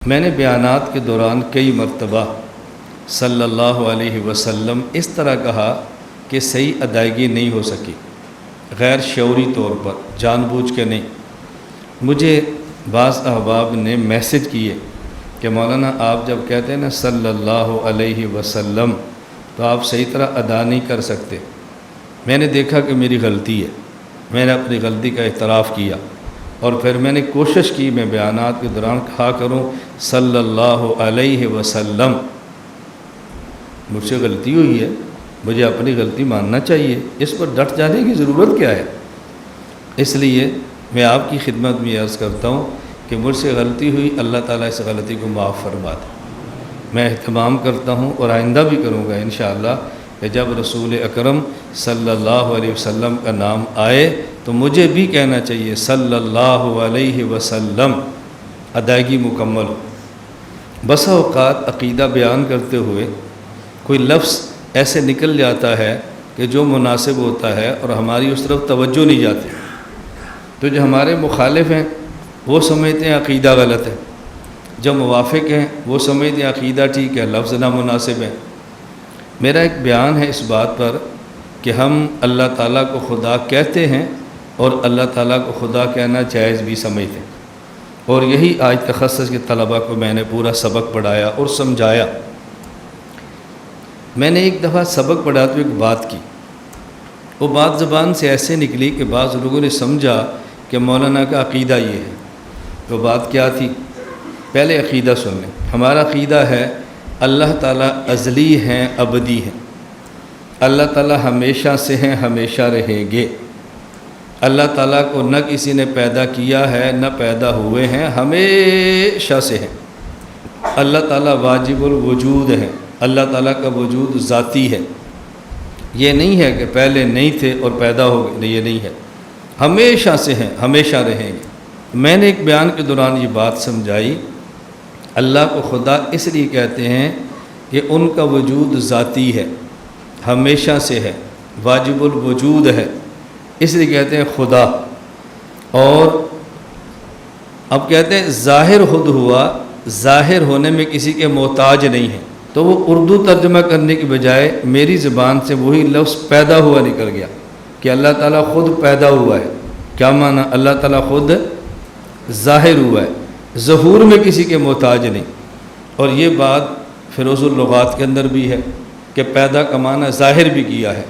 میں نے بیانات کے دوران کئی مرتبہ صلی اللہ علیہ وسلم اس طرح کہا کہ صحیح ادائیگی نہیں ہو سکی، غیر شعوری طور پر، جان بوجھ کے نہیں۔ مجھے بعض احباب نے میسج کیے کہ مولانا آپ جب کہتے ہیں نا صلی اللہ علیہ وسلم تو آپ صحیح طرح ادا نہیں کر سکتے۔ میں نے دیکھا کہ میری غلطی ہے، میں نے اپنی غلطی کا اعتراف کیا اور پھر میں نے کوشش کی میں بیانات کے دوران کہا کروں صلی اللہ علیہ وسلم۔ مجھ سے غلطی ہوئی ہے، مجھے اپنی غلطی ماننا چاہیے، اس پر ڈٹ جانے کی ضرورت کیا ہے؟ اس لیے میں آپ کی خدمت میں عرض کرتا ہوں کہ مجھ سے غلطی ہوئی، اللہ تعالیٰ اس غلطی کو معاف فرما دے۔ میں اہتمام کرتا ہوں اور آئندہ بھی کروں گا انشاءاللہ کہ جب رسول اکرم صلی اللہ علیہ وسلم کا نام آئے تو مجھے بھی کہنا چاہیے صلی اللہ علیہ وسلم، ادائیگی مکمل ہو۔ بسا اوقات عقیدہ بیان کرتے ہوئے کوئی لفظ ایسے نکل جاتا ہے کہ جو مناسب ہوتا ہے اور ہماری اس طرف توجہ نہیں جاتی، تو جو ہمارے مخالف ہیں وہ سمجھتے ہیں عقیدہ غلط ہے، جو موافق ہیں وہ سمجھتے ہیں عقیدہ ٹھیک ہے، لفظ نامناسب ہے۔ میرا ایک بیان ہے اس بات پر کہ ہم اللہ تعالیٰ کو خدا کہتے ہیں اور اللہ تعالیٰ کو خدا کہنا جائز بھی سمجھتے ہیں، اور یہی آج تخصص کے طلباء کو میں نے پورا سبق پڑھایا اور سمجھایا۔ میں نے ایک دفعہ سبق پڑھاتے ہوئے ایک بات کی، وہ بات زبان سے ایسے نکلی کہ بعض لوگوں نے سمجھا کہ مولانا کا عقیدہ یہ ہے۔ وہ بات کیا تھی؟ پہلے عقیدہ سن لیں۔ ہمارا عقیدہ ہے اللہ تعالیٰ ازلی ہیں، ابدی ہیں، اللہ تعالیٰ ہمیشہ سے ہیں، ہمیشہ رہیں گے۔ اللہ تعالیٰ کو نہ کسی نے پیدا کیا ہے نہ پیدا ہوئے ہیں، ہمیشہ سے ہیں۔ اللہ تعالیٰ واجب الوجود ہیں، اللہ تعالیٰ کا وجود ذاتی ہے، یہ نہیں ہے کہ پہلے نہیں تھے اور پیدا ہو گئے، یہ نہیں ہے، ہمیشہ سے ہیں، ہمیشہ رہیں گے۔ میں نے ایک بیان کے دوران یہ بات سمجھائی، اللہ کو خدا اس لیے کہتے ہیں کہ ان کا وجود ذاتی ہے، ہمیشہ سے ہے، واجب الوجود ہے، اس لیے کہتے ہیں خدا۔ اور اب کہتے ہیں ظاہر خود ہوا، ظاہر ہونے میں کسی کے محتاج نہیں ہے، تو وہ اردو ترجمہ کرنے کی بجائے میری زبان سے وہی لفظ پیدا ہوا نکل گیا کہ اللہ تعالیٰ خود پیدا ہوا ہے۔ کیا معنی؟ اللہ تعالیٰ خود ظاہر ہوا ہے، ظہور میں کسی کے محتاج نہیں۔ اور یہ بات فیروز اللغات کے اندر بھی ہے کہ پیدا کا معنی ظاہر بھی کیا ہے،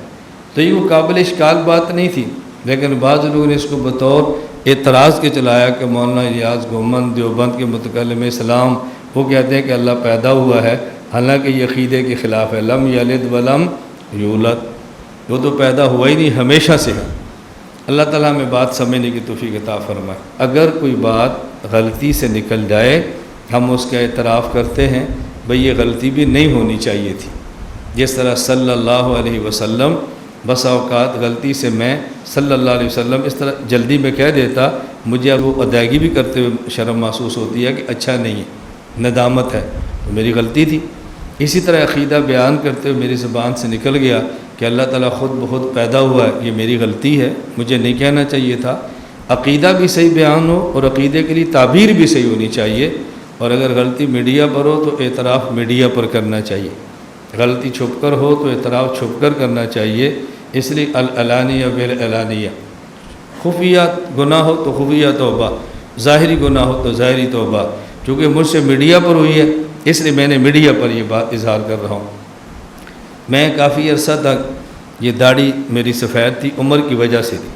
تو یہ وہ قابل اشکال بات نہیں تھی، لیکن بعض لوگوں نے اس کو بطور اعتراض کے چلایا کہ مولانا ریاض گومند دیوبند کے متکلم اسلام وہ کہتے ہیں کہ اللہ پیدا ہوا ہے، حالانکہ یہ عقیدے کے خلاف ہے، لم یلد ولم یولد، وہ تو پیدا ہوا ہی نہیں، ہمیشہ سے ہے۔ اللہ تعالیٰ میں بات سمجھنے کی توفیق عطا فرمائے۔ اگر کوئی بات غلطی سے نکل جائے ہم اس کا اعتراف کرتے ہیں، بھئی یہ غلطی بھی نہیں ہونی چاہیے تھی، جس طرح صلی اللہ علیہ وسلم، بسا اوقات غلطی سے میں صلی اللہ علیہ وسلم اس طرح جلدی میں کہہ دیتا، مجھے اب وہ ادائیگی بھی کرتے ہوئے شرم محسوس ہوتی ہے کہ اچھا نہیں ہے، ندامت ہے، تو میری غلطی تھی۔ اسی طرح عقیدہ بیان کرتے ہوئے میری زبان سے نکل گیا کہ اللہ تعالیٰ خود بخود پیدا ہوا ہے، یہ میری غلطی ہے، مجھے نہیں کہنا چاہیے تھا۔ عقیدہ بھی صحیح بیان ہو اور عقیدے کے لیے تعبیر بھی صحیح ہونی چاہیے، اور اگر غلطی میڈیا پر ہو تو اعتراف میڈیا پر کرنا چاہیے، غلطی چھپ کر ہو تو اعتراف چھپ کر کرنا چاہیے۔ اس لیے العلانیہ بالعلانیہ، خفیہ گناہ ہو تو خفیہ توبہ، ظاہری گناہ ہو تو ظاہری توبہ۔ چونکہ مجھ سے میڈیا پر ہوئی ہے اس لیے میں نے میڈیا پر یہ بات اظہار کر رہا ہوں۔ میں کافی عرصہ تک یہ داڑھی میری سفید تھی، عمر کی وجہ سے تھی،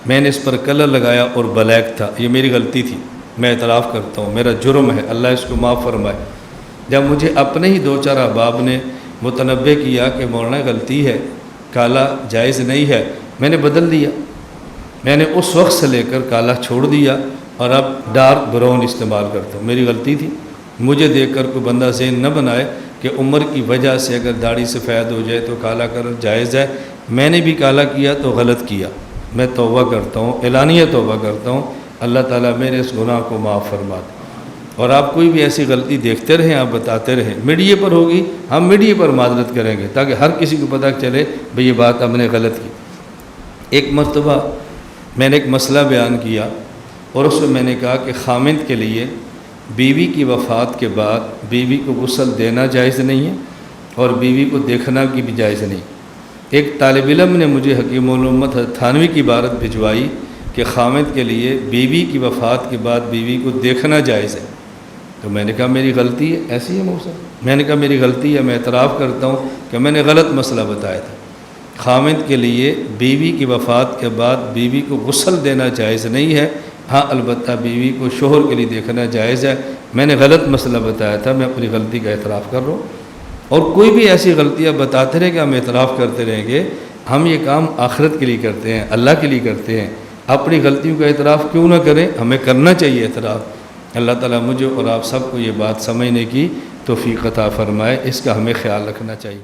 میں نے اس پر کلر لگایا اور بلیک تھا، یہ میری غلطی تھی، میں اعتراف کرتا ہوں، میرا جرم ہے، اللہ اس کو معاف فرمائے۔ جب مجھے اپنے ہی دو چار احباب نے متنبہ کیا کہ مولانا غلطی ہے، کالا جائز نہیں ہے، میں نے بدل دیا، میں نے اس وقت سے لے کر کالا چھوڑ دیا اور اب ڈارک براؤن استعمال کرتا ہوں۔ میری غلطی تھی، مجھے دیکھ کر کوئی بندہ ذہن نہ بنائے کہ عمر کی وجہ سے اگر داڑھی سفید ہو جائے تو کالا کرنا جائز ہے۔ میں نے بھی کالا کیا تو غلط کیا، میں توبہ کرتا ہوں، اعلانیہ توبہ کرتا ہوں، اللہ تعالیٰ میرے اس گناہ کو معاف فرما دے۔ اور آپ کوئی بھی ایسی غلطی دیکھتے رہیں، آپ بتاتے رہیں، میڈیا پر ہوگی ہم میڈیا پر معذرت کریں گے تاکہ ہر کسی کو پتہ چلے بھئی یہ بات ہم نے غلط کی۔ ایک مرتبہ میں نے ایک مسئلہ بیان کیا اور اس میں نے کہا کہ خامند کے لیے بیوی کی وفات کے بعد بیوی کو غسل دینا جائز نہیں ہے اور بیوی کو دیکھنا کی بھی جائز نہیں۔ ایک طالب علم نے مجھے حکیم الامت حضرت تھانوی کی عبارت بھجوائی کہ خامد کے لیے بیوی کی وفات کے بعد بیوی کو دیکھنا جائز ہے، تو میں نے کہا میری غلطی ہے، ایسی ہے موسیٰ، میں نے کہا میری غلطی ہے، میں اعتراف کرتا ہوں کہ میں نے غلط مسئلہ بتایا تھا۔ خامد کے لیے بیوی کی وفات کے بعد بیوی کو غسل دینا جائز نہیں ہے، ہاں البتہ بیوی کو شوہر کے لیے دیکھنا جائز ہے۔ میں نے غلط مسئلہ بتایا تھا، میں اپنی غلطی کا اعتراف کر رہا ہوں، اور کوئی بھی ایسی غلطیاں بتاتے رہیں کہ ہم اعتراف کرتے رہیں گے۔ ہم یہ کام آخرت کے لیے کرتے ہیں، اللہ کے لیے کرتے ہیں، اپنی غلطیوں کا اعتراف کیوں نہ کریں؟ ہمیں کرنا چاہیے اعتراف۔ اللہ تعالیٰ مجھے اور آپ سب کو یہ بات سمجھنے کی توفیق عطا فرمائے، اس کا ہمیں خیال رکھنا چاہیے۔